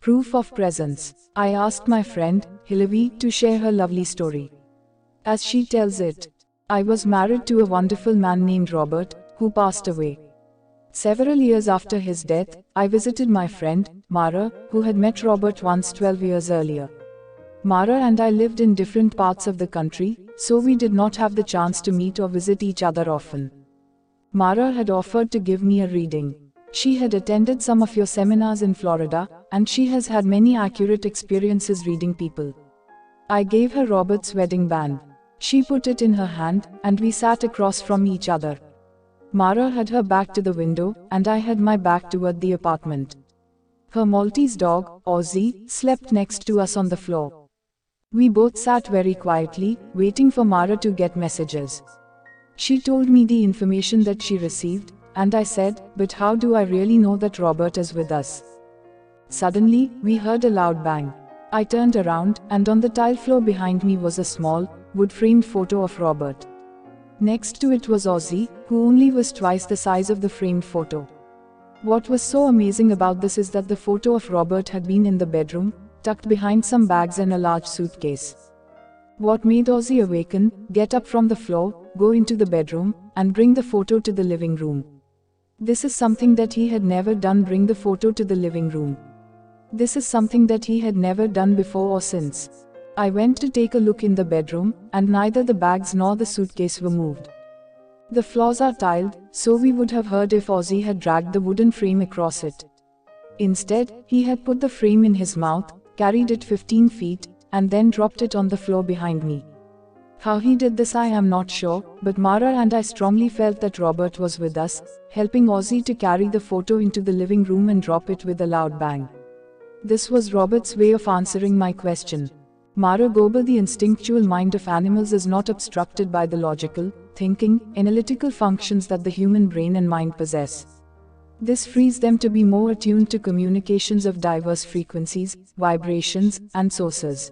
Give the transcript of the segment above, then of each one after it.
Proof of presence. I asked my friend, Hillary, to share her lovely story. As she tells it, I was married to a wonderful man named Robert, who passed away. Several years after his death, I visited my friend, Mara, who had met Robert once 12 years earlier. Mara and I lived in different parts of the country, so we did not have the chance to meet or visit each other often. Mara had offered to give me a reading. She had attended some of your seminars in Florida, and she has had many accurate experiences reading people. I gave her Robert's wedding band. She put it in her hand, and we sat across from each other. Mara had her back to the window, and I had my back toward the apartment. Her Maltese dog, Ozzy, slept next to us on the floor. We both sat very quietly, waiting for Mara to get messages. She told me the information that she received, and I said, but how do I really know that Robert is with us? Suddenly, we heard a loud bang. I turned around, and on the tile floor behind me was a small, wood-framed photo of Robert. Next to it was Ozzy, who only was twice the size of the framed photo. What was so amazing about this is that the photo of Robert had been in the bedroom, tucked behind some bags and a large suitcase. What made Ozzy awaken, get up from the floor, go into the bedroom, and bring the photo to the living room? This is something that he had never done, bring the photo to the living room. This is something that he had never done before or since. I went to take a look in the bedroom, and neither the bags nor the suitcase were moved. The floors are tiled, so we would have heard if Ozzy had dragged the wooden frame across it. Instead, he had put the frame in his mouth, carried it 15 feet, and then dropped it on the floor behind me. How he did this I am not sure, but Mara and I strongly felt that Robert was with us, helping Ozzy to carry the photo into the living room and drop it with a loud bang. This was Robert's way of answering my question. Mara Gober, the instinctual mind of animals is not obstructed by the logical, thinking, analytical functions that the human brain and mind possess. This frees them to be more attuned to communications of diverse frequencies, vibrations, and sources.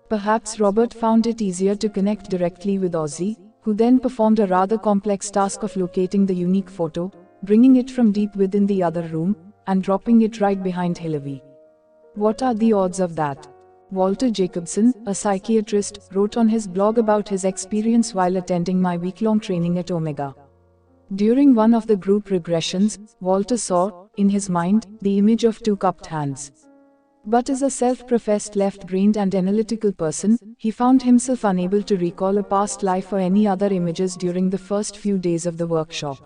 Perhaps Robert found it easier to connect directly with Ozzy, who then performed a rather complex task of locating the unique photo, bringing it from deep within the other room, and dropping it right behind Hillary. What are the odds of that? Walter Jacobson, a psychiatrist, wrote on his blog about his experience while attending my week-long training at Omega. During one of the group regressions, Walter saw, in his mind, the image of two cupped hands. But as a self-professed left-brained and analytical person, he found himself unable to recall a past life or any other images during the first few days of the workshop.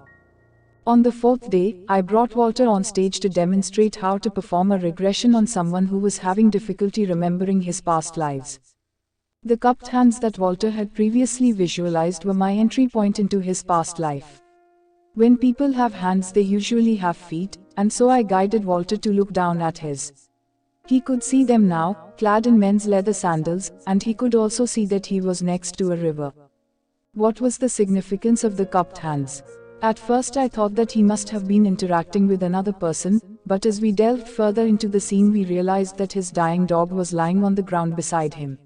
On the fourth day, I brought Walter on stage to demonstrate how to perform a regression on someone who was having difficulty remembering his past lives. The cupped hands that Walter had previously visualized were my entry point into his past life. When people have hands, they usually have feet, and so I guided Walter to look down at his. He could see them now, clad in men's leather sandals, and he could also see that he was next to a river. What was the significance of the cupped hands? At first I thought that he must have been interacting with another person, but as we delved further into the scene we realized that his dying dog was lying on the ground beside him.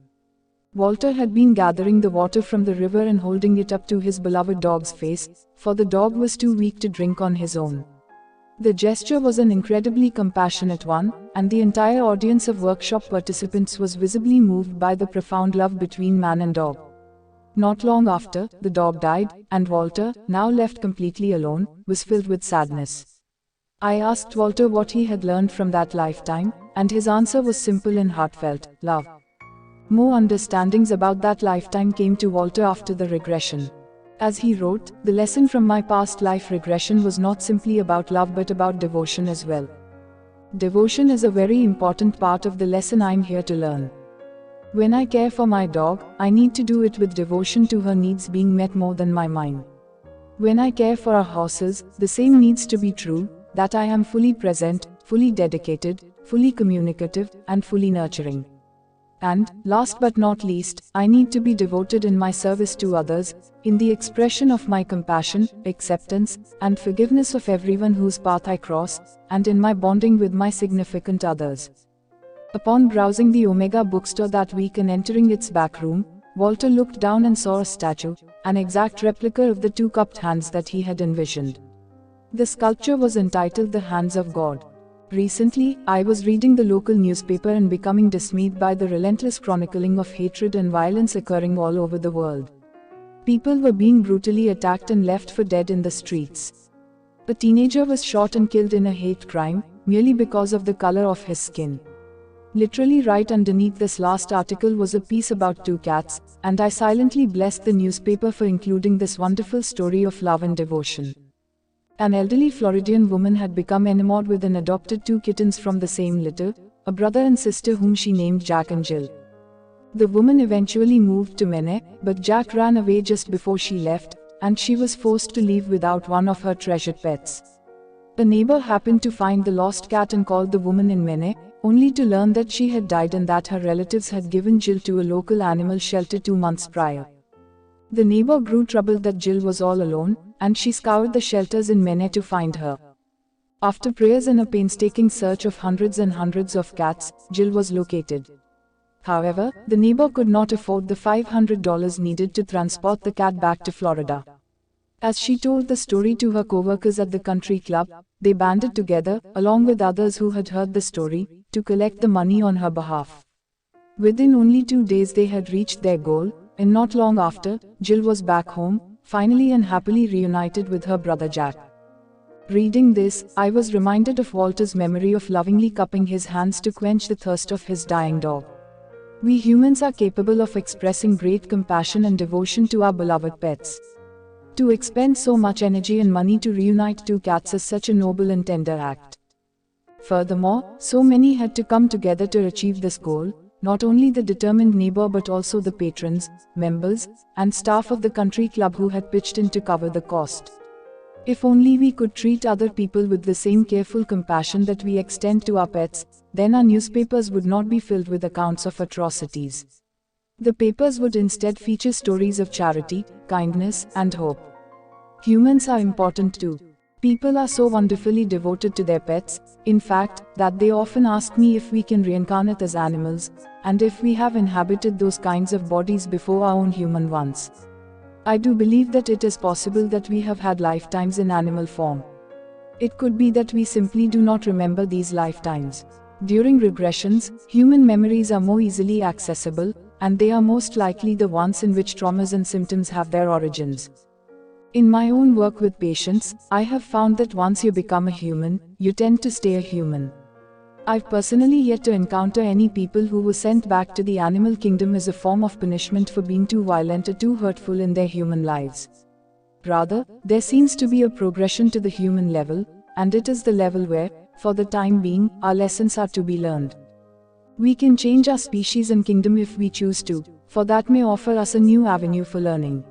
Walter had been gathering the water from the river and holding it up to his beloved dog's face, for the dog was too weak to drink on his own. The gesture was an incredibly compassionate one, and the entire audience of workshop participants was visibly moved by the profound love between man and dog. Not long after, the dog died, and Walter, now left completely alone, was filled with sadness. I asked Walter what he had learned from that lifetime, and his answer was simple and heartfelt: love. More understandings about that lifetime came to Walter after the regression. As he wrote, the lesson from my past life regression was not simply about love but about devotion as well. Devotion is a very important part of the lesson I'm here to learn. When I care for my dog, I need to do it with devotion to her needs being met more than my mine. When I care for our horses, the same needs to be true, that I am fully present, fully dedicated, fully communicative, and fully nurturing. And, last but not least, I need to be devoted in my service to others, in the expression of my compassion, acceptance, and forgiveness of everyone whose path I cross, and in my bonding with my significant others. Upon browsing the Omega bookstore that week and entering its back room, Walter looked down and saw a statue, an exact replica of the two cupped hands that he had envisioned. The sculpture was entitled The Hands of God. Recently, I was reading the local newspaper and becoming dismayed by the relentless chronicling of hatred and violence occurring all over the world. People were being brutally attacked and left for dead in the streets. A teenager was shot and killed in a hate crime, merely because of the color of his skin. Literally right underneath this last article was a piece about 2 cats, and I silently blessed the newspaper for including this wonderful story of love and devotion. An elderly Floridian woman had become enamored with and adopted 2 kittens from the same litter, a brother and sister whom she named Jack and Jill. The woman eventually moved to Maine, but Jack ran away just before she left, and she was forced to leave without one of her treasured pets. A neighbor happened to find the lost cat and called the woman in Maine, only to learn that she had died and that her relatives had given Jill to a local animal shelter 2 months prior. The neighbor grew troubled that Jill was all alone, and she scoured the shelters in Maine to find her. After prayers and a painstaking search of hundreds and hundreds of cats, Jill was located. However, the neighbor could not afford the $500 needed to transport the cat back to Florida. As she told the story to her coworkers at the country club, they banded together, along with others who had heard the story, to collect the money on her behalf. Within only 2 days they had reached their goal, and not long after, Jill was back home, finally and happily reunited with her brother Jack. Reading this, I was reminded of Walter's memory of lovingly cupping his hands to quench the thirst of his dying dog. We humans are capable of expressing great compassion and devotion to our beloved pets. To expend so much energy and money to reunite 2 cats is such a noble and tender act. Furthermore, so many had to come together to achieve this goal, not only the determined neighbor but also the patrons, members, and staff of the country club who had pitched in to cover the cost. If only we could treat other people with the same careful compassion that we extend to our pets, then our newspapers would not be filled with accounts of atrocities. The papers would instead feature stories of charity, kindness, and hope. Humans are important too. People are so wonderfully devoted to their pets, in fact, that they often ask me if we can reincarnate as animals, and if we have inhabited those kinds of bodies before our own human ones. I do believe that it is possible that we have had lifetimes in animal form. It could be that we simply do not remember these lifetimes. During regressions, human memories are more easily accessible, and they are most likely the ones in which traumas and symptoms have their origins. In my own work with patients, I have found that once you become a human, you tend to stay a human. I've personally yet to encounter any people who were sent back to the animal kingdom as a form of punishment for being too violent or too hurtful in their human lives. Rather, there seems to be a progression to the human level, and it is the level where, for the time being, our lessons are to be learned. We can change our species and kingdom if we choose to, for that may offer us a new avenue for learning.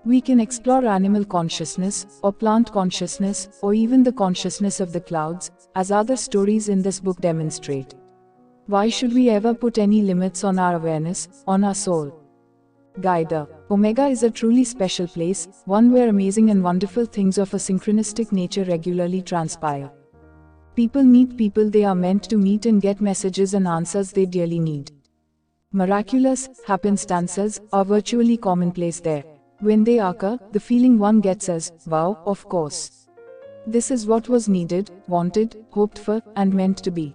We can explore animal consciousness, or plant consciousness, or even the consciousness of the clouds, as other stories in this book demonstrate. Why should we ever put any limits on our awareness, on our soul? Guider. Omega is a truly special place, one where amazing and wonderful things of a synchronistic nature regularly transpire. People meet people they are meant to meet and get messages and answers they dearly need. Miraculous happenstances are virtually commonplace there. When they occur, the feeling one gets is, wow, of course. This is what was needed, wanted, hoped for, and meant to be.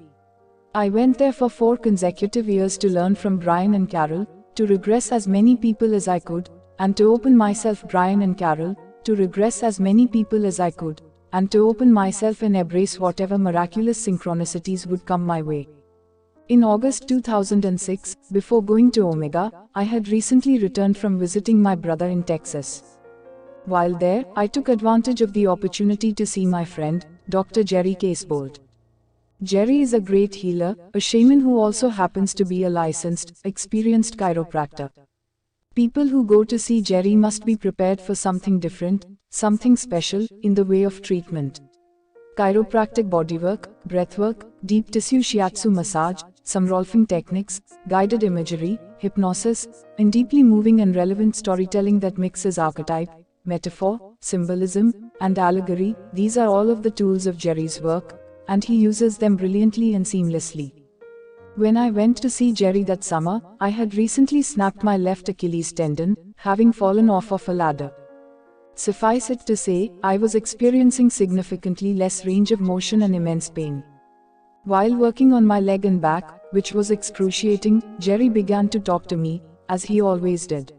I went there for 4 consecutive years to learn from Brian and Carol, to regress as many people as I could, and to open myself, Brian and Carol, to regress as many people as I could, and to open myself and embrace whatever miraculous synchronicities would come my way. In August 2006, before going to Omega, I had recently returned from visiting my brother in Texas. While there, I took advantage of the opportunity to see my friend, Dr. Jerry Casebolt. Jerry is a great healer, a shaman who also happens to be a licensed, experienced chiropractor. People who go to see Jerry must be prepared for something different, something special, in the way of treatment. Chiropractic bodywork, breathwork, deep tissue shiatsu massage, some rolfing techniques, guided imagery, hypnosis, and deeply moving and relevant storytelling that mixes archetype, metaphor, symbolism, and allegory. These are all of the tools of Jerry's work, and he uses them brilliantly and seamlessly. When I went to see Jerry that summer, I had recently snapped my left Achilles tendon, having fallen off of a ladder. Suffice it to say, I was experiencing significantly less range of motion and immense pain. While working on my leg and back, which was excruciating, Jerry began to talk to me, as he always did.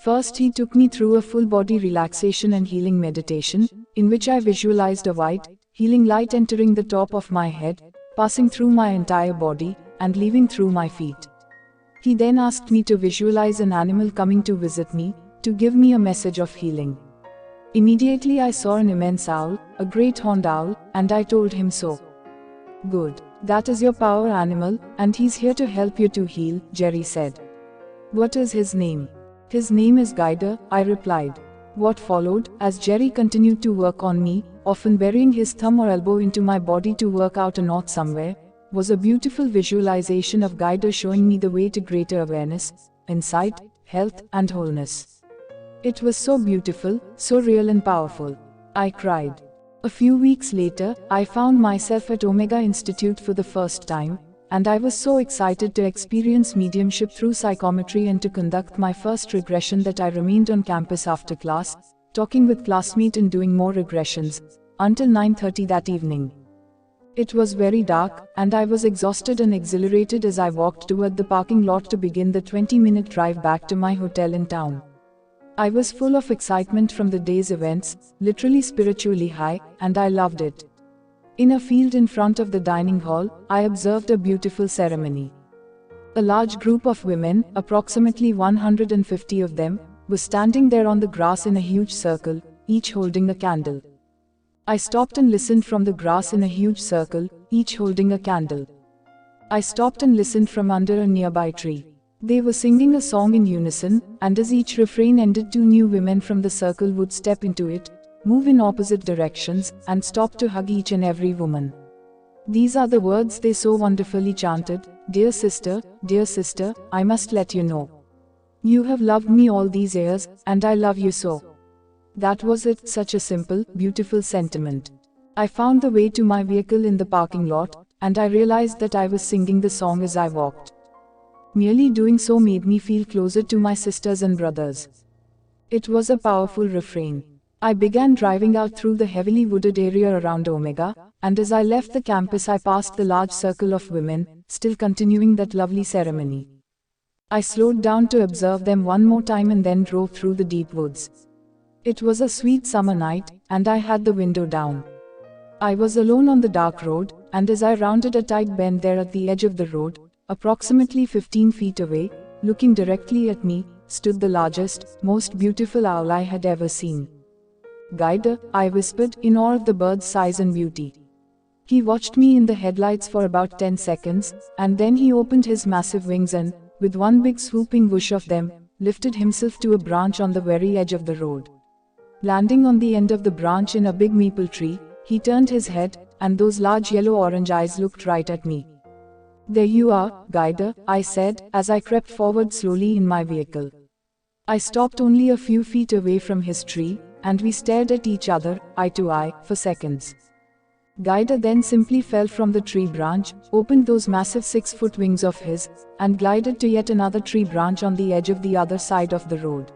First he took me through a full body relaxation and healing meditation, in which I visualized a white, healing light entering the top of my head, passing through my entire body, and leaving through my feet. He then asked me to visualize an animal coming to visit me, to give me a message of healing. Immediately I saw an immense owl, a great horned owl, and I told him so. "Good. That is your power animal, and he's here to help you to heal," Jerry said. "What is his name?" "His name is Guider," I replied. What followed, as Jerry continued to work on me, often burying his thumb or elbow into my body to work out a knot somewhere, was a beautiful visualization of Guider showing me the way to greater awareness, insight, health, and wholeness. It was so beautiful, so real and powerful. I cried. A few weeks later, I found myself at Omega Institute for the first time, and I was so excited to experience mediumship through psychometry and to conduct my first regression that I remained on campus after class, talking with classmates and doing more regressions, until 9:30 that evening. It was very dark, and I was exhausted and exhilarated as I walked toward the parking lot to begin the 20-minute drive back to my hotel in town. I was full of excitement from the day's events, literally spiritually high, and I loved it. In a field in front of the dining hall, I observed a beautiful ceremony. A large group of women, approximately 150 of them, were standing there on the grass in a huge circle, each holding a candle. I stopped and listened from the grass in a huge circle, each holding a candle. I stopped and listened from under a nearby tree. They were singing a song in unison, and as each refrain ended, 2 new women from the circle would step into it, move in opposite directions, and stop to hug each and every woman. These are the words they so wonderfully chanted: dear sister, I must let you know. You have loved me all these years, and I love you so." That was it, such a simple, beautiful sentiment. I found the way to my vehicle in the parking lot, and I realized that I was singing the song as I walked. Merely doing so made me feel closer to my sisters and brothers. It was a powerful refrain. I began driving out through the heavily wooded area around Omega, and as I left the campus I passed the large circle of women, still continuing that lovely ceremony. I slowed down to observe them one more time and then drove through the deep woods. It was a sweet summer night, and I had the window down. I was alone on the dark road, and as I rounded a tight bend there at the edge of the road, approximately 15 feet away, looking directly at me, stood the largest, most beautiful owl I had ever seen. "Guider," I whispered, in awe of the bird's size and beauty. He watched me in the headlights for about 10 seconds, and then he opened his massive wings and, with one big swooping whoosh of them, lifted himself to a branch on the very edge of the road. Landing on the end of the branch in a big maple tree, he turned his head, and those large yellow-orange eyes looked right at me. "There you are, Guider," I said, as I crept forward slowly in my vehicle. I stopped only a few feet away from his tree, and we stared at each other, eye to eye, for seconds. Guider then simply fell from the tree branch, opened those massive 6-foot wings of his, and glided to yet another tree branch on the edge of the other side of the road.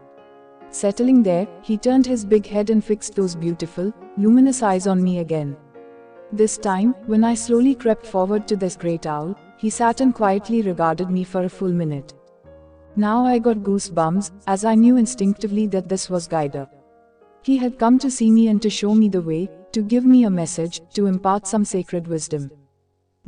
Settling there, he turned his big head and fixed those beautiful, luminous eyes on me again. This time, when I slowly crept forward to this great owl, he sat and quietly regarded me for a full minute. Now I got goosebumps, as I knew instinctively that this was Guider. He had come to see me and to show me the way, to give me a message, to impart some sacred wisdom.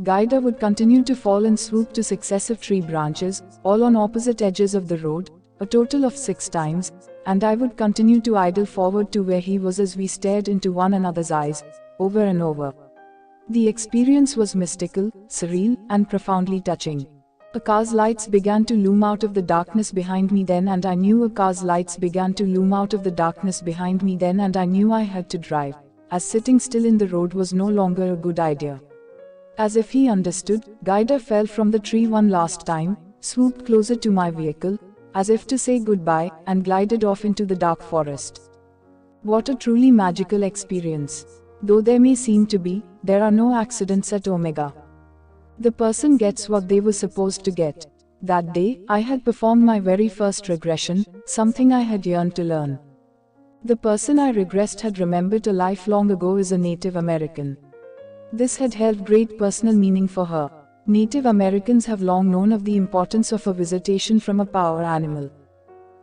Guider would continue to fall and swoop to successive tree branches, all on opposite edges of the road, a total of 6 times, and I would continue to idle forward to where he was as we stared into one another's eyes, over and over. The experience was mystical, surreal, and profoundly touching. A car's lights began to loom out of the darkness behind me then, and I knew a car's lights began to loom out of the darkness behind me then, and I knew I had to drive, as sitting still in the road was no longer a good idea. As if he understood, Guider fell from the tree one last time, swooped closer to my vehicle, as if to say goodbye, and glided off into the dark forest. What a truly magical experience. Though there may seem to be, there are no accidents at Omega. The person gets what they were supposed to get. That day, I had performed my very first regression, something I had yearned to learn. The person I regressed had remembered a life long ago as a Native American. This had held great personal meaning for her. Native Americans have long known of the importance of a visitation from a power animal.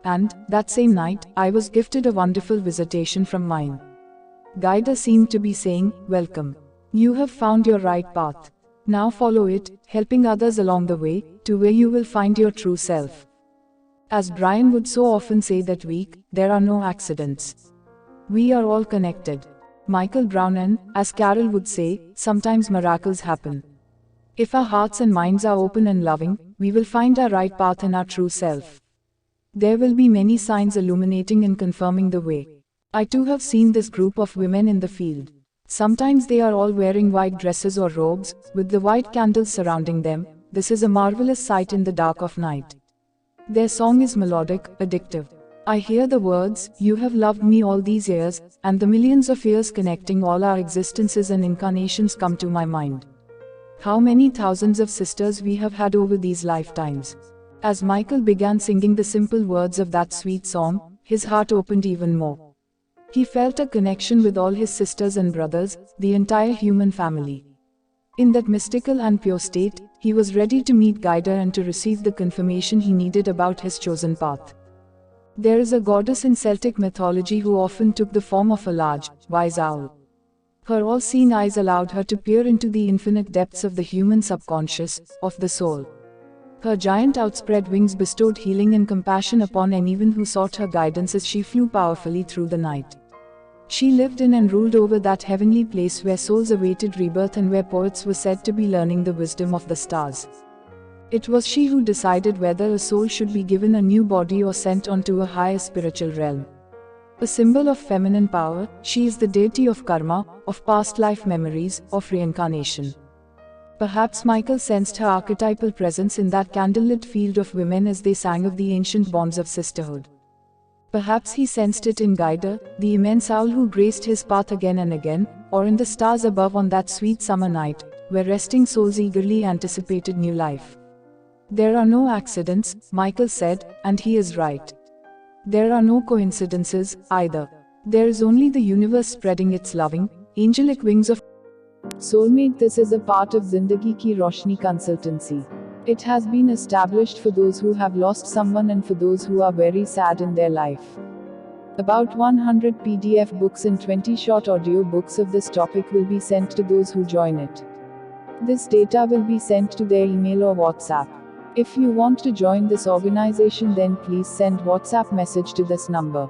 And, that same night, I was gifted a wonderful visitation from mine. Guide seemed to be saying, "Welcome. You have found your right path. Now follow it, helping others along the way, to where you will find your true self." As Brian would so often say that week, there are no accidents. We are all connected. Michael Brown, and, as Carol would say, sometimes miracles happen. If our hearts and minds are open and loving, we will find our right path and our true self. There will be many signs illuminating and confirming the way. I too have seen this group of women in the field. Sometimes they are all wearing white dresses or robes, with the white candles surrounding them. This is a marvelous sight in the dark of night. Their song is melodic, addictive. I hear the words, "You have loved me all these years," and the millions of years connecting all our existences and incarnations come to my mind. How many thousands of sisters we have had over these lifetimes. As Michael began singing the simple words of that sweet song, his heart opened even more. He felt a connection with all his sisters and brothers, the entire human family. In that mystical and pure state, he was ready to meet Gaida and to receive the confirmation he needed about his chosen path. There is a goddess in Celtic mythology who often took the form of a large, wise owl. Her all-seeing eyes allowed her to peer into the infinite depths of the human subconscious, of the soul. Her giant outspread wings bestowed healing and compassion upon anyone who sought her guidance as she flew powerfully through the night. She lived in and ruled over that heavenly place where souls awaited rebirth and where poets were said to be learning the wisdom of the stars. It was she who decided whether a soul should be given a new body or sent on to a higher spiritual realm. A symbol of feminine power, she is the deity of karma, of past life memories, of reincarnation. Perhaps Michael sensed her archetypal presence in that candlelit field of women as they sang of the ancient bonds of sisterhood. Perhaps he sensed it in Gaida, the immense owl who graced his path again and again, or in the stars above on that sweet summer night, where resting souls eagerly anticipated new life. There are no accidents, Michael said, and he is right. There are no coincidences, either. There is only the universe spreading its loving, angelic wings of soulmate. This is a part of Zindagi Ki Roshni consultancy. It has been established for those who have lost someone and for those who are very sad in their life. About 100 PDF books and 20 short audio books of this topic will be sent to those who join it. This data will be sent to their email or WhatsApp. If you want to join this organization, then please send WhatsApp message to this number.